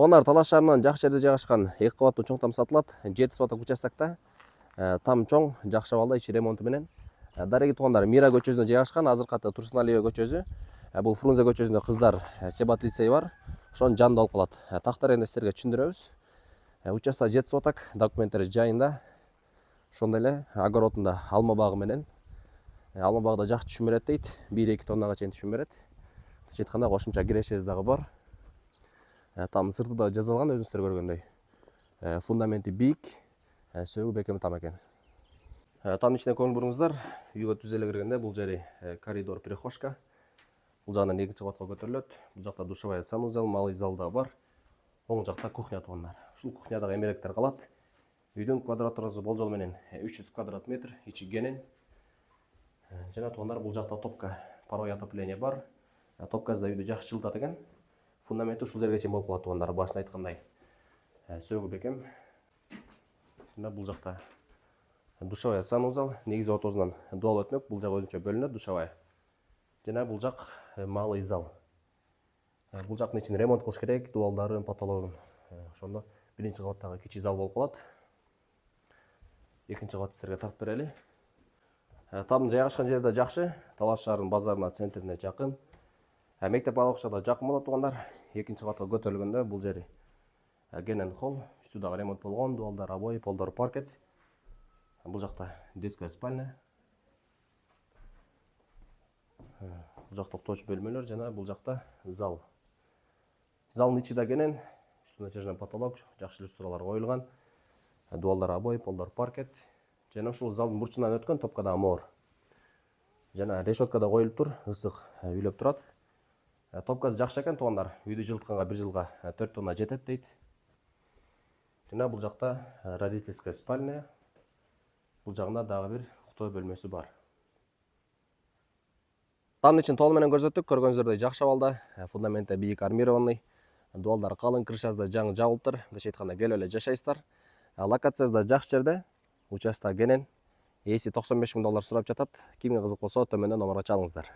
Тонар Талас шаарынан жакшы жерде жайгашкан 2 кабаттуу чоң там сатылат. 7 соток участокта. Там чоң, жакшы абалда, ичи ремонту менен. Дареги туугандар, Мира көчөсүнө жайгашкан, азыркы аты Турсуналиева көчөсү. Бул Фрунзе көчөсүндө кыздар Себат лицейи бар. Ошонун жанында болуп калат. Тактар энди силерге түшүндүрөбүз. Участок 7 соток, документтери жайында. Ошондой эле огородунда алма багы менен. Алма багда жакшы түшүм берет дейт. 1-2 тоннага чейин түшүм берет. Ачык айтканда кошумча кирешеси дагы бар. Там сырты да жазылган, өзүңүздөр көргөндөй. Фундаменти бийик, сөгүү бекем там экен. Тамдын ичине көңүл буруңуздар. Үйгө түз эле киргенде бул жери коридор, прихожка. Бул жагынан 2-чи кабатка көтөрүлөт. Бул жакта душевая, санузел, малый зал да бар. Оң жакта кухня туугандар. Ушул кухнядагы эмеректер калат. Үйдүн квадратурасы болжол менен 300 квадрат метр, ичи кенен. Жана туугандар, бул жакта топка, паровой отопление бар. Топкасы да үйдү жакшы жылытат экен. Фундаменти ушул жерге чейин болуп калат туугандар, башында айткандай. Сөгүү бекем. Жана бул жакта душевая, санузел, негизи ортосунан дуал өтмөк, бул жак өзүнчө бөлүнөт, душевая. Жана бул жак малый зал. Бул жактын ичин ремонт кылыш керек, дуалдарын, потологун. Ошондо 1-чи кабаттагы кичи зал болуп калат. 2-чи кабатты силерге тартып берели. Тамдын жайгашкан жери да жакшы, Талас шаарынын базарына, центрине жакын. Мектеп балабакча да жакын болот туугандар. 2-чи кабатка көтөрүлгөндө бул жери кенен холл, үстү дагы ремонт болгон, дуалдар обои, полдор паркет. Бул жакта детская спальня. Бул жакта октоочу бөлмөлөр жана бул жакта зал. Залдын ичи да кенен, үстүнө натяжный потолок, жакшы люстралар коюлган. Дуалдар обои, полдор паркет. Жана ушул залдын бурчунан өткөн топкадагы моор. Жана решетка да коюлуп тур, ысык үйлөп турат. Топкасы жакшы экен туугандар. Үйдү жылытканга 1 жылга 4 тонна жетет дейт. Жана бул жакта родительская спальня. Бул жагында дагы бир уктоо бөлмөсү бар. Тамдын ичин толук менен көрсөттүк. Көргөнүңүздөй жакшы абалда. Фундаменти бийик, армированный. Дуалдар калың, крышасы да жаңы жабылыптыр. Мындайча айтканда келип эле жашайсыздар. Локациясы да жакшы жерде. Участок кенен. Ээси $95 000 сурап жатат. Кимге кызык болсо төмөндөн номерге чалыңыздар.